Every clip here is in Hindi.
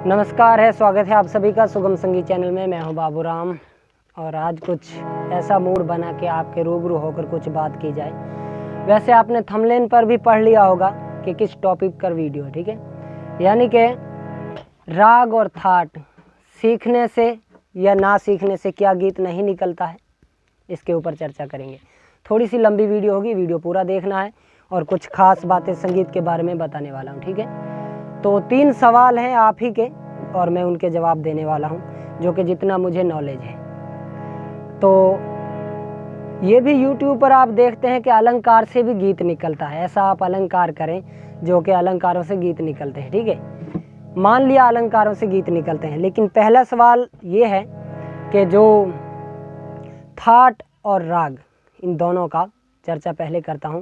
नमस्कार है, स्वागत है आप सभी का सुगम संगीत चैनल में। मैं हूं बाबूराम और आज कुछ ऐसा मूड बना के आपके रूबरू होकर कुछ बात की जाए। वैसे आपने थंबनेल पर भी पढ़ लिया होगा कि किस टॉपिक पर वीडियो है, ठीक है। यानी कि राग और थाट सीखने से या ना सीखने से क्या गीत नहीं निकलता है, इसके ऊपर चर्चा करेंगे। थोड़ी सी लंबी वीडियो होगी, वीडियो पूरा देखना है और कुछ खास बातें संगीत के बारे में बताने वाला हूँ, ठीक है। तो 3 सवाल हैं आप ही के और मैं उनके जवाब देने वाला हूं, जो कि जितना मुझे नॉलेज है। तो ये भी YouTube पर आप देखते हैं कि अलंकार से भी गीत निकलता है। ऐसा आप अलंकार करें जो कि अलंकारों से गीत निकलते हैं, ठीक है। मान लिया अलंकारों से गीत निकलते हैं, लेकिन पहला सवाल ये है कि जो थाट और राग, इन दोनों का चर्चा पहले करता हूं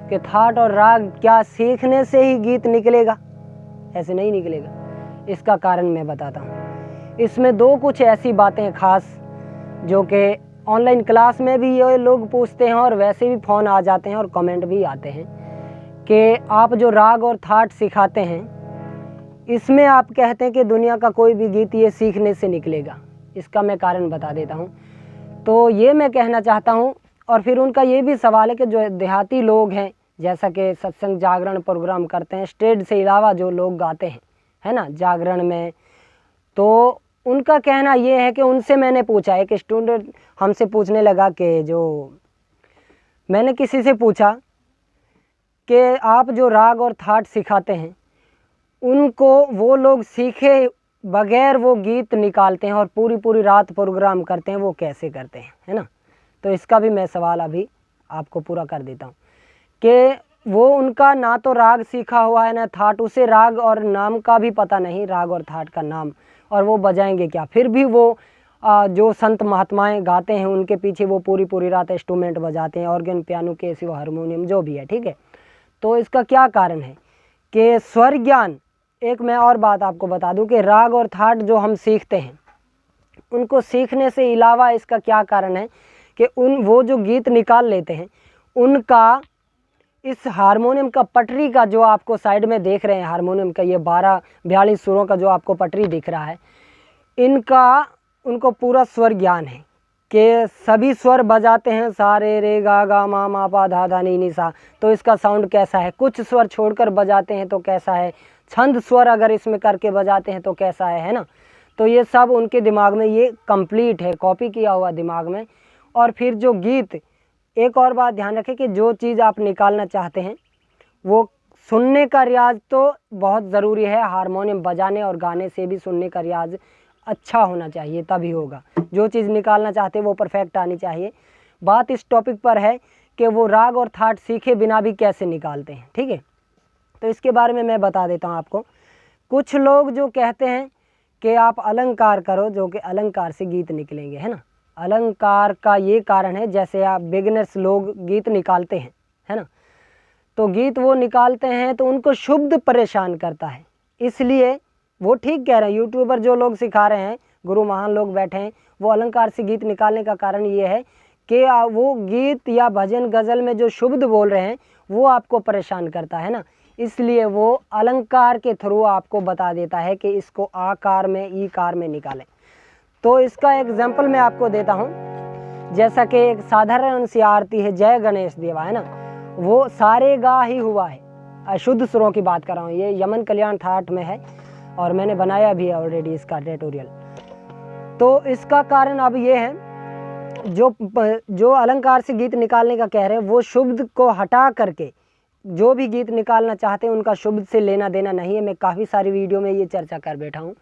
कि थाट और राग क्या सीखने से ही गीत निकलेगा? ऐसे नहीं निकलेगा। इसका कारण मैं बताता हूँ। इसमें कुछ ऐसी बातें खास जो कि ऑनलाइन क्लास में भी ये लोग पूछते हैं और वैसे भी फ़ोन आ जाते हैं और कमेंट भी आते हैं कि आप जो राग और थाट सिखाते हैं, इसमें आप कहते हैं कि दुनिया का कोई भी गीत ये सीखने से निकलेगा। इसका मैं कारण बता देता हूँ। तो ये मैं कहना चाहता हूँ। और फिर उनका ये भी सवाल है कि जो देहाती लोग हैं, जैसा कि सत्संग जागरण प्रोग्राम करते हैं, स्टेज से अलावा जो लोग गाते हैं, है ना, जागरण में, तो उनका कहना ये है कि उनसे मैंने पूछा, एक स्टूडेंट हमसे पूछने लगा कि जो मैंने किसी से पूछा कि आप जो राग और थाट सिखाते हैं, उनको वो लोग सीखे बगैर वो गीत निकालते हैं और पूरी रात प्रोग्राम करते हैं, वो कैसे करते हैं, है ना। तो इसका भी मैं सवाल अभी आपको पूरा कर देता हूँ कि वो उनका ना तो राग सीखा हुआ है ना थाट, उसे राग और नाम का भी पता नहीं, राग और थाट का नाम, और वो बजाएंगे क्या। फिर भी वो जो संत महात्माएं गाते हैं उनके पीछे वो पूरी रात इंस्ट्रूमेंट बजाते हैं, ऑर्गन, पियानो, कैसियो, हारमोनियम, जो भी है, ठीक है। तो इसका क्या कारण है कि स्वर ज्ञान। एक मैं और बात आपको बता दूं कि राग और थाट जो हम सीखते हैं, उनको सीखने से अलावा इसका क्या कारण है कि वो जो गीत निकाल लेते हैं, उनका इस हारमोनियम का पटरी का जो आपको साइड में देख रहे हैं, हारमोनियम का ये 42 सुरों का जो आपको पटरी दिख रहा है, इनका उनको पूरा स्वर ज्ञान है कि सभी स्वर बजाते हैं, सा रे रे गा गा मा मा पा धा धा नी नी सा, तो इसका साउंड कैसा है। कुछ स्वर छोड़कर बजाते हैं तो कैसा है, छंद स्वर अगर इसमें करके बजाते हैं तो कैसा है ना। तो ये सब उनके दिमाग में ये कंप्लीट है, कॉपी किया हुआ दिमाग में। और फिर जो गीत, एक और बात ध्यान रखें कि जो चीज़ आप निकालना चाहते हैं वो सुनने का रियाज तो बहुत ज़रूरी है। हारमोनियम बजाने और गाने से भी सुनने का रियाज अच्छा होना चाहिए, तभी होगा। जो चीज़ निकालना चाहते हैं वो परफेक्ट आनी चाहिए। बात इस टॉपिक पर है कि वो राग और थाट सीखे बिना भी कैसे निकालते हैं, ठीक है। तो इसके बारे में मैं बता देता हूँ आपको। कुछ लोग जो कहते हैं कि आप अलंकार करो, जो कि अलंकार से गीत निकलेंगे, है ना। अलंकार का ये कारण है, जैसे आप बिगिनर्स लोग गीत निकालते हैं, है ना, तो गीत वो निकालते हैं तो उनको शुद्ध परेशान करता है। इसलिए वो ठीक कह रहे हैं, यूट्यूबर जो लोग सिखा रहे हैं, गुरु महान लोग बैठे हैं, वो अलंकार से गीत निकालने का कारण ये है कि वो गीत या भजन गज़ल में जो शुद्ध बोल रहे हैं वो आपको परेशान करता है ना। इसलिए वो अलंकार के थ्रू आपको बता देता है कि इसको आकार में, ई कार में निकालें। तो इसका एग्जाम्पल मैं आपको देता हूँ। जैसा कि एक साधारण सी आरती है, जय गणेश देवा, है ना, वो सारे गा ही हुआ है, अशुद्ध सुरों की बात कर रहा हूँ। ये यमन कल्याण थाट में है और मैंने बनाया भी है ऑलरेडी इसका ट्यूटोरियल। तो इसका कारण अब ये है, जो अलंकार से गीत निकालने का कह रहे हैं, वो शुद्ध को हटा करके जो भी गीत निकालना चाहते हैं उनका शुद्ध से लेना देना नहीं है। मैं काफ़ी सारी वीडियो में ये चर्चा कर बैठा हूँ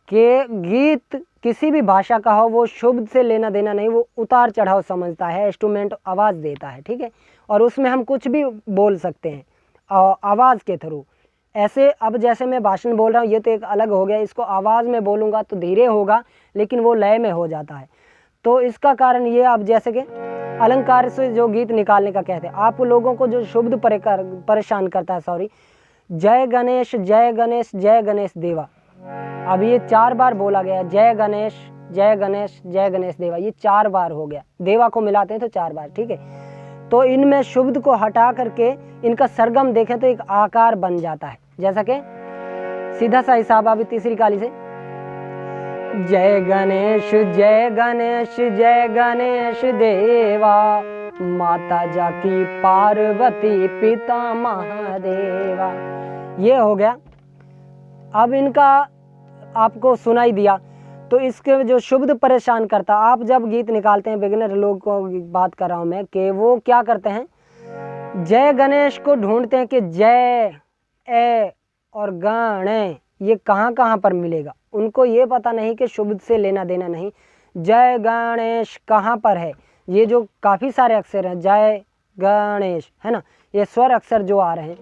कि गीत किसी भी भाषा का हो, वो शुद्ध से लेना देना नहीं, वो उतार चढ़ाव समझता है, इंस्ट्रूमेंट आवाज़ देता है, ठीक है। और उसमें हम कुछ भी बोल सकते हैं आवाज़ के थ्रू। ऐसे अब जैसे मैं भाषण बोल रहा हूँ, ये तो एक अलग हो गया, इसको आवाज़ में बोलूँगा तो धीरे होगा लेकिन वो लय में हो जाता है। तो इसका कारण ये, अब जैसे कि अलंकार से जो गीत निकालने का कहते हैं, आप लोगों को जो शुद्ध परेशान करता है, सॉरी, जय गणेश जय गणेश जय गणेश देवा, अब ये 4 बार बोला गया, जय गणेश जय गणेश जय गणेश देवा, ये 4 बार हो गया, देवा को मिलाते हैं तो 4 बार, ठीक है। तो इनमें शुद्ध को हटा करके इनका सरगम देखें तो एक आकार बन जाता है, जैसा कि सीधा सा हिसाब अभी तीसरी काली से। जय गणेश जय गणेश जय गणेश देवा, माता जाकी पार्वती पिता महादेवा। ये हो गया। अब इनका आपको सुनाई दिया, तो इसके जो शुद्ध परेशान करता, आप जब गीत निकालते हैं, बिगिनर लोग को बात कर रहा हूँ मैं, कि वो क्या करते हैं, जय गणेश को ढूंढते हैं कि जय ए और गणे ये कहाँ कहाँ पर मिलेगा। उनको ये पता नहीं कि शुद्ध से लेना देना नहीं, जय गणेश कहाँ पर है। ये जो काफ़ी सारे अक्षर हैं, जय गणेश है ना, ये स्वर अक्षर जो आ रहे हैं,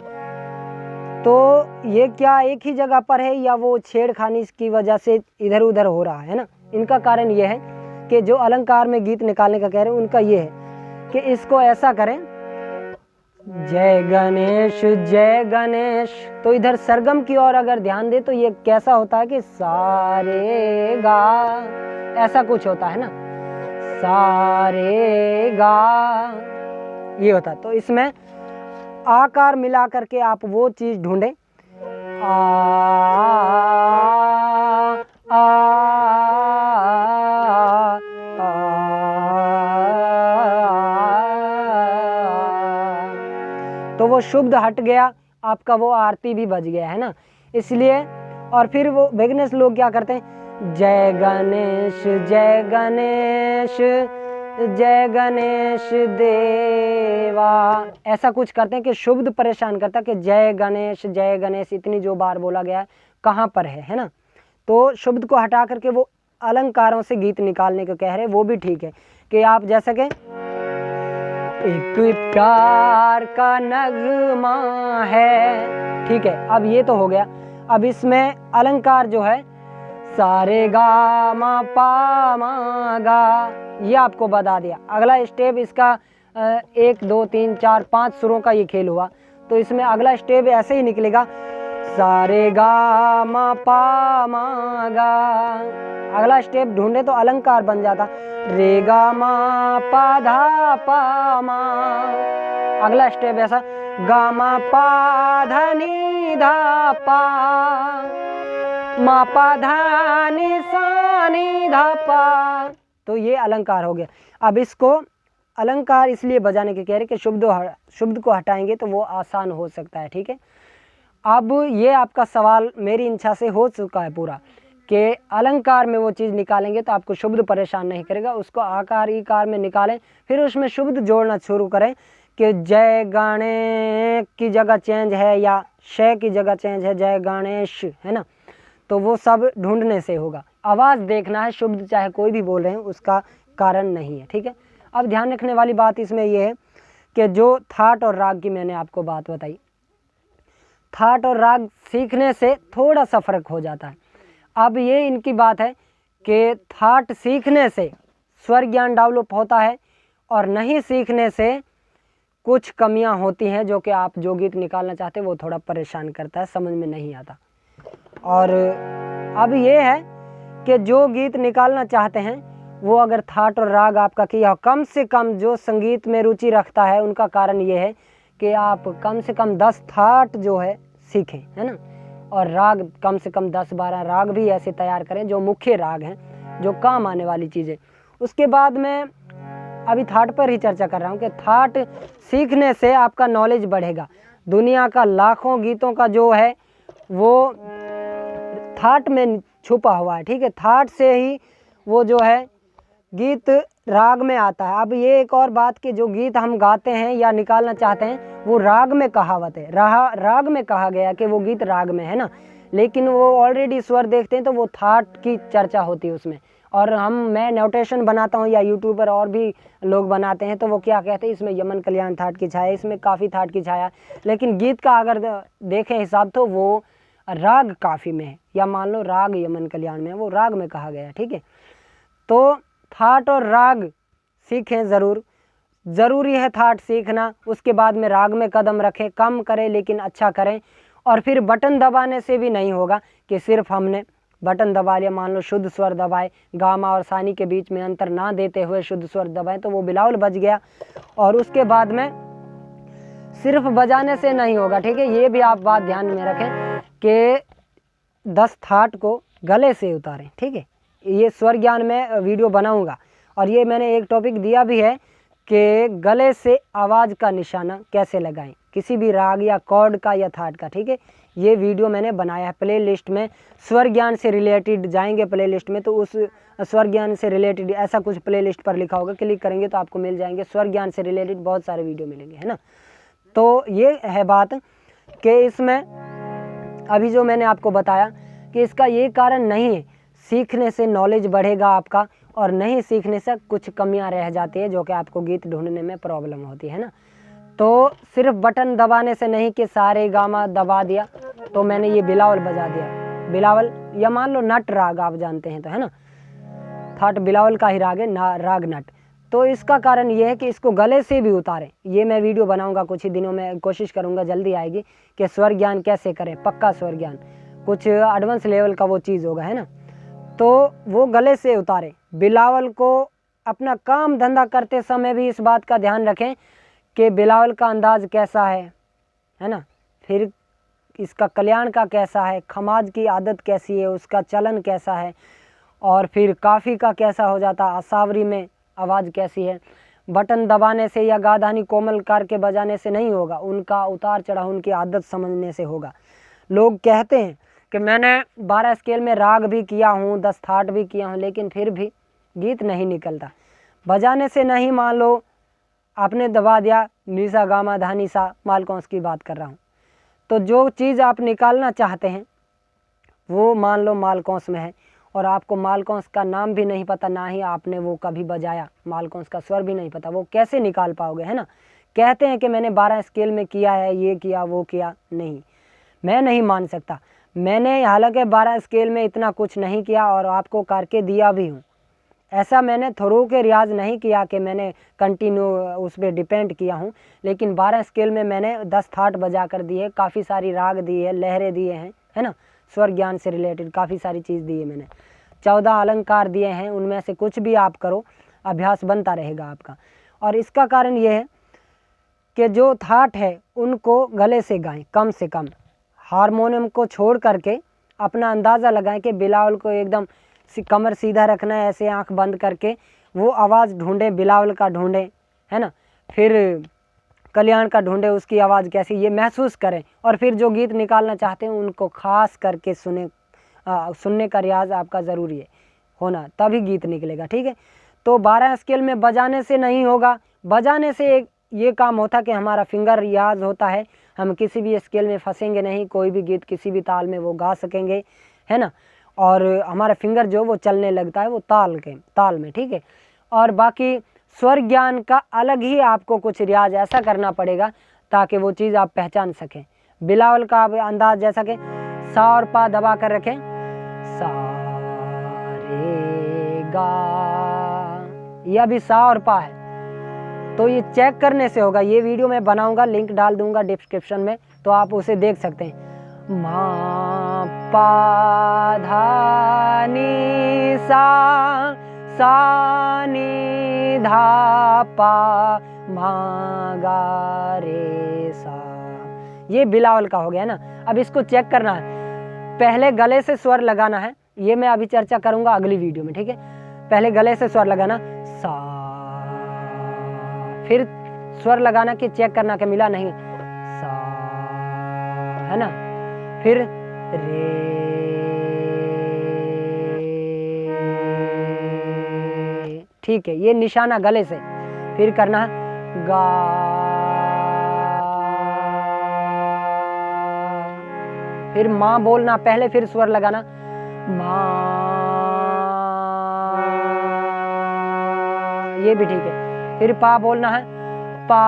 तो ये क्या एक ही जगह पर है या वो छेड़खानी की वजह से इधर उधर हो रहा है ना। इनका कारण ये है कि जो अलंकार में गीत निकालने का कह रहे हैं, उनका ये है कि इसको ऐसा करें, जय गणेश जय गणेश। तो इधर सरगम की ओर अगर ध्यान दे तो ये कैसा होता है कि सारे गा, ऐसा कुछ होता है ना, सारे गा ये होता है। तो इसमें आकार मिला करके आप वो चीज ढूंढें, आ, आ, आ, तो वो शुद्ध हट गया आपका, वो आरती भी बज गया है ना। इसलिए और फिर वो बिगनर्स लोग क्या करते हैं, जय गणेश जय गणेश जय गणेश देवा, ऐसा कुछ करते हैं कि शुद्ध परेशान करता कि जय गणेश इतनी जो बार बोला गया है कहाँ पर है ना। तो शुद्ध को हटा करके वो अलंकारों से गीत निकालने को कह रहे, वो भी ठीक है कि आप जैसा कि एक प्यार का नगमा है, ठीक है। अब ये तो हो गया। अब इसमें अलंकार जो है सारे गा मा पा मा गा, ये आपको बता दिया। अगला स्टेप इसका 1 2 3 4 5 सुरों का ये खेल हुआ। तो इसमें अगला स्टेप ऐसे ही निकलेगा, सारे गा मा पा मा गा। अगला स्टेप ढूंढे तो अलंकार बन जाता, रे गा मा पा धा पा मा। अगला स्टेप ऐसा, गा मा पा धा नी धा पा, मा पा धा नी सा नी धा पा। तो ये अलंकार हो गया। अब इसको अलंकार इसलिए बजाने के कह रहे कि शुद्ध को हटाएंगे तो वो आसान हो सकता है, ठीक है। अब ये आपका सवाल मेरी इच्छा से हो चुका है पूरा, कि अलंकार में वो चीज़ निकालेंगे तो आपको शुद्ध परेशान नहीं करेगा। उसको आकार ईकार में निकालें, फिर उसमें शुद्ध जोड़ना शुरू करें कि जय गाने की जगह चेंज है या शय की जगह चेंज है, जय गणेश है ना। तो वो सब ढूंढने से होगा। आवाज़ देखना है, शुद्ध चाहे कोई भी बोल रहे हैं उसका कारण नहीं है, ठीक है। अब ध्यान रखने वाली बात इसमें यह है कि जो थाट और राग की मैंने आपको बात बताई, थाट और राग सीखने से थोड़ा सा फर्क हो जाता है। अब ये इनकी बात है कि थाट सीखने से स्वर ज्ञान डेवलप होता है और नहीं सीखने से कुछ कमियां होती हैं, जो कि आप जो गीत निकालना चाहते हैं वो थोड़ा परेशान करता है, समझ में नहीं आता। और अब ये है कि जो गीत निकालना चाहते हैं वो अगर थाट और राग आपका किया, कम से कम जो संगीत में रुचि रखता है उनका कारण ये है कि आप कम से कम 10 थाट जो है सीखें, है ना। और राग कम से कम 10-12 राग भी ऐसे तैयार करें जो मुख्य राग हैं, जो काम आने वाली चीज़ें। उसके बाद में अभी थाट पर ही चर्चा कर रहा हूँ कि थाट सीखने से आपका नॉलेज बढ़ेगा। दुनिया का लाखों गीतों का जो है वो थाट में छुपा हुआ है, ठीक है। थाट से ही वो जो है गीत राग में आता है। अब ये एक और बात कि जो गीत हम गाते हैं या निकालना चाहते हैं वो राग में कहावत है, राग में कहा गया कि वो गीत राग में है ना, लेकिन वो ऑलरेडी स्वर देखते हैं तो वो थाट की चर्चा होती है उसमें। और मैं नोटेशन बनाता हूँ या यूट्यूब पर और भी लोग बनाते हैं तो वो क्या कहते हैं, इसमें यमन कल्याण थाट की छाया, इसमें काफ़ी थाट की छाया, लेकिन गीत का अगर देखें हिसाब तो वो राग काफ़ी में है, या मान लो राग यमन कल्याण में है, वो राग में कहा गया है, ठीक है। तो थाट और राग सीखें, ज़रूरी है थाट सीखना। उसके बाद में राग में कदम रखें, कम करें लेकिन अच्छा करें। और फिर बटन दबाने से भी नहीं होगा कि सिर्फ हमने बटन दबा लिया, मान लो शुद्ध स्वर दबाए, गामा और सानी के बीच में अंतर ना देते हुए शुद्ध स्वर दबाएं तो वो बिलावल बज गया। और उसके बाद में सिर्फ बजाने से नहीं होगा, ठीक है। ये भी आप बात ध्यान में रखें कि 10 थाट को गले से उतारें। ठीक है, ये स्वर ज्ञान में वीडियो बनाऊंगा। और ये मैंने एक टॉपिक दिया भी है कि गले से आवाज़ का निशाना कैसे लगाएं, किसी भी राग या कॉर्ड का या थाट का। ठीक है, ये वीडियो मैंने बनाया है प्ले लिस्ट में, स्वर ज्ञान से रिलेटेड जाएंगे प्ले लिस्ट में, तो उस स्वर ज्ञान से रिलेटेड ऐसा कुछ प्ले लिस्ट पर लिखा होगा, क्लिक करेंगे तो आपको मिल जाएंगे, स्वर ज्ञान से रिलेटेड बहुत सारे वीडियो मिलेंगे, है ना। तो ये है बात कि इसमें अभी जो मैंने आपको बताया कि इसका ये कारण नहीं है, सीखने से नॉलेज बढ़ेगा आपका, और नहीं सीखने से कुछ कमियां रह जाती है जो कि आपको गीत ढूंढने में प्रॉब्लम होती है ना। तो सिर्फ बटन दबाने से नहीं कि सारे गामा दबा दिया तो मैंने ये बिलावल बजा दिया, बिलावल या मान लो नट राग आप जानते हैं तो, है ना, थाट बिलावल का ही राग है ना, राग नट। तो इसका कारण ये है कि इसको गले से भी उतारें। ये मैं वीडियो बनाऊंगा कुछ ही दिनों में, कोशिश करूंगा जल्दी आएगी कि स्वर ज्ञान कैसे करें, पक्का स्वर ज्ञान, कुछ एडवांस लेवल का वो चीज़ होगा, है ना। तो वो गले से उतारें। बिलावल को अपना काम धंधा करते समय भी इस बात का ध्यान रखें कि बिलावल का अंदाज कैसा है ना, फिर इसका कल्याण का कैसा है, खमाज की आदत कैसी है, उसका चलन कैसा है, और फिर काफ़ी का कैसा हो जाता, असावरी में आवाज़ कैसी है। बटन दबाने से या गाधानी कोमल करके बजाने से नहीं होगा, उनका उतार चढ़ाव उनकी आदत समझने से होगा। लोग कहते हैं कि मैंने 12 स्केल में राग भी किया हूँ, 10 थाट भी किया हूँ, लेकिन फिर भी गीत नहीं निकलता। बजाने से नहीं, मान लो आपने दबा दिया निसा गामा धानी सा, मालकौंस की बात कर रहा हूँ, तो जो चीज़ आप निकालना चाहते हैं वो मान लो मालकौंस में है, और आपको मालकौंस का नाम भी नहीं पता, ना ही आपने वो कभी बजाया, मालकौंस का स्वर भी नहीं पता, वो कैसे निकाल पाओगे, है ना। कहते हैं कि मैंने 12 स्केल में किया है, ये किया वो किया, नहीं, मैं नहीं मान सकता। मैंने हालांकि 12 स्केल में इतना कुछ नहीं किया और आपको करके दिया भी हूँ, ऐसा मैंने थ्रू के रियाज नहीं किया कि मैंने कंटिन्यू उस पर डिपेंड किया हूँ, लेकिन 12 स्केल में मैंने 10 थाट बजा कर दिए, काफ़ी सारी राग दी है, लहरें दिए हैं, है ना, स्वर ज्ञान से रिलेटेड काफ़ी सारी चीज़ दी है मैंने, 14 अलंकार दिए हैं, उनमें से कुछ भी आप करो, अभ्यास बनता रहेगा आपका। और इसका कारण ये है कि जो थाट है उनको गले से गाएं, कम से कम हारमोनियम को छोड़ करके अपना अंदाज़ा लगाएं कि बिलावल को एकदम कमर सीधा रखना है, ऐसे आंख बंद करके वो आवाज़ ढूंढें, बिलावल का ढूंढें, है ना, फिर कल्याण का ढूंढें, उसकी आवाज़ कैसी, ये महसूस करें, और फिर जो गीत निकालना चाहते हैं उनको खास करके सुनने का रियाज आपका ज़रूरी है होना, तभी गीत निकलेगा। ठीक है, तो 12 स्केल में बजाने से नहीं होगा, बजाने से एक ये काम होता कि हमारा फिंगर रियाज होता है, हम किसी भी स्केल में फंसेंगे नहीं, कोई भी गीत किसी भी ताल में वो गा सकेंगे, है ना, और हमारा फिंगर जो वो चलने लगता है वो ताल में। ठीक है, और बाकी स्वर ज्ञान का अलग ही आपको कुछ रियाज ऐसा करना पड़ेगा ताकि वो चीज़ आप पहचान सकें। बिलावल का आप अंदाज जैसा कि सा और पा दबा कर रखें, सा रे गा, यह भी सा और पा है, तो ये चेक करने से होगा। ये वीडियो मैं बनाऊंगा, लिंक डाल दूंगा डिस्क्रिप्शन में, तो आप उसे देख सकते हैं। मा पा धा नी सा नी धा पा मा गा रे सा, ये बिलावल का हो गया ना। अब इसको चेक करना है, पहले गले से स्वर लगाना है, ये मैं अभी चर्चा करूंगा अगली वीडियो में। ठीक है, पहले गले से स्वर लगाना, सा, फिर स्वर लगाना कि चेक करना कि मिला नहीं, सा, है ना, फिर रे, ठीक है, ये निशाना गले से, फिर करना है गा, फिर माँ बोलना पहले, फिर स्वर लगाना माँ, ये भी ठीक है, फिर पा बोलना है पा,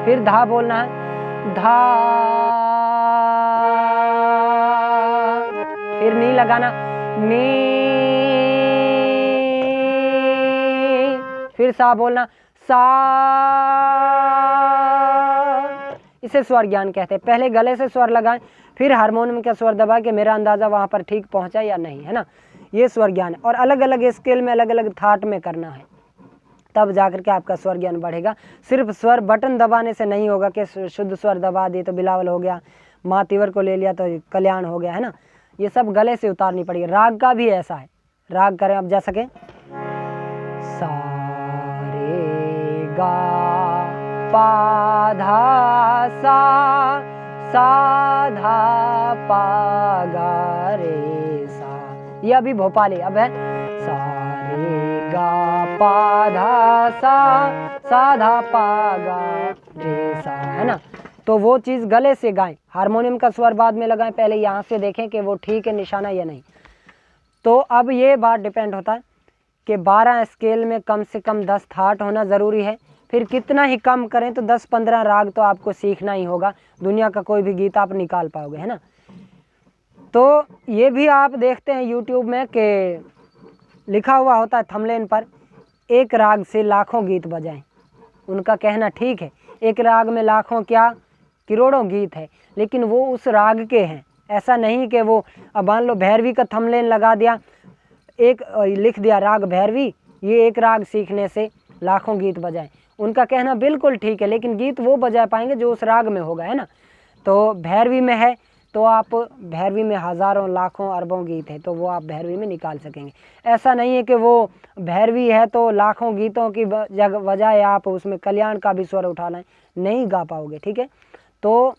फिर धा बोलना है धा, फिर नी लगाना नी, फिर सा बोलना सा, इसे स्वर ज्ञान कहते हैं। पहले गले से स्वर लगाएं, फिर हारमोनियम का स्वर दबा के मेरा अंदाजा वहां पर ठीक पहुंचा या नहीं, है ना, ये स्वर ज्ञान है। और अलग अलग स्केल में अलग अलग थाट में करना है, तब जाकर के आपका स्वर ज्ञान बढ़ेगा। सिर्फ स्वर बटन दबाने से नहीं होगा कि शुद्ध स्वर दबा दिए तो बिलावल हो गया, माँ तीवर को ले लिया तो कल्याण हो गया, है ना। ये सब गले से उतारनी पड़ेगी। राग का भी ऐसा है। राग करें अब जा सके, सा रे गा पा धा सा धा पा गा रे सा, ये अभी भोपाली। अब है सा रे गा पा धा सा धा पा गा रे सा, है ना। तो वो चीज़ गले से गाएं, हारमोनियम का स्वर बाद में लगाएं, पहले यहाँ से देखें कि वो ठीक है निशाना या नहीं। तो अब ये बात डिपेंड होता है कि 12 स्केल में कम से कम 10 थाट होना ज़रूरी है। फिर कितना ही कम करें तो 10-15 राग तो आपको सीखना ही होगा, दुनिया का कोई भी गीत आप निकाल पाओगे, है ना। तो ये भी आप देखते हैं यूट्यूब में कि लिखा हुआ होता है थंबनेल पर, एक राग से लाखों गीत बजाएं। उनका कहना ठीक है, एक राग में लाखों क्या करोड़ों गीत है, लेकिन वो उस राग के हैं। ऐसा नहीं कि वो अब मान लो भैरवी का थंबनेल लगा दिया, एक लिख दिया राग भैरवी, ये एक राग सीखने से लाखों गीत बजाएं। उनका कहना बिल्कुल ठीक है, लेकिन गीत वो बजा पाएंगे जो उस राग में होगा, है ना। तो भैरवी में है तो आप भैरवी में हज़ारों लाखों अरबों गीत है, तो वो आप भैरवी में निकाल सकेंगे। ऐसा नहीं है कि वो भैरवी है तो लाखों गीतों की बजाय आप उसमें कल्याण का भी स्वर उठा लें, नहीं गा पाओगे, ठीक है। तो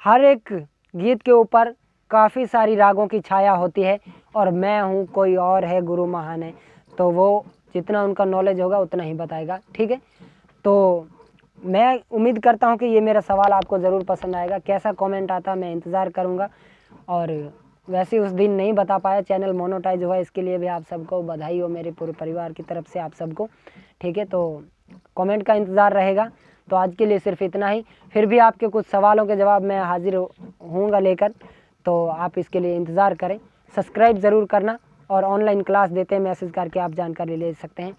हर एक गीत के ऊपर काफ़ी सारी रागों की छाया होती है, और मैं हूँ कोई और है गुरु महान है, तो वो जितना उनका नॉलेज होगा उतना ही बताएगा, ठीक है। तो मैं उम्मीद करता हूँ कि ये मेरा सवाल आपको ज़रूर पसंद आएगा। कैसा कमेंट आता मैं इंतज़ार करूँगा। और वैसे उस दिन नहीं बता पाया, चैनल मोनेटाइज हुआ, इसके लिए भी आप सबको बधाई हो मेरे पूरे परिवार की तरफ से आप सबको, ठीक है। तो कमेंट का इंतज़ार रहेगा। तो आज के लिए सिर्फ इतना ही। फिर भी आपके कुछ सवालों के जवाब मैं हाजिर होऊंगा लेकर, तो आप इसके लिए इंतज़ार करें। सब्सक्राइब ज़रूर करना, और ऑनलाइन क्लास देते हैं, मैसेज करके आप जानकारी ले सकते हैं।